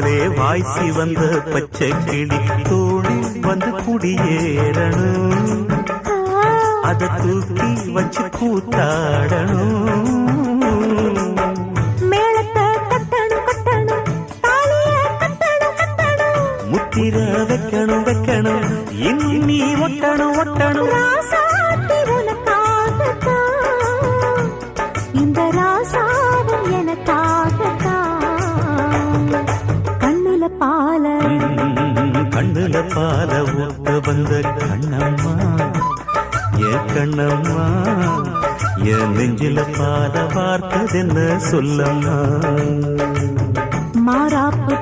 போலே வாய்ச்சி வந்த பச்சை கிளி தோழி வந்து குடியேறணும், அத தூக்கி வச்சு கூத்தாடணும். முத்திர வைக்கணும் வைக்கணும் இன்னும் நீ ஒட்டணும் ஒட்டணும். இந்த ராசாவும் எனக்காகத்தான். கண்ணுல பால கண்ணுல பால ஊட்ட வந்த கண்ணம்மா, என் கண்ணம்மா, என் நெஞ்சில பால பார்த்ததென்ன சொல்லம்மா. மாறாப்பு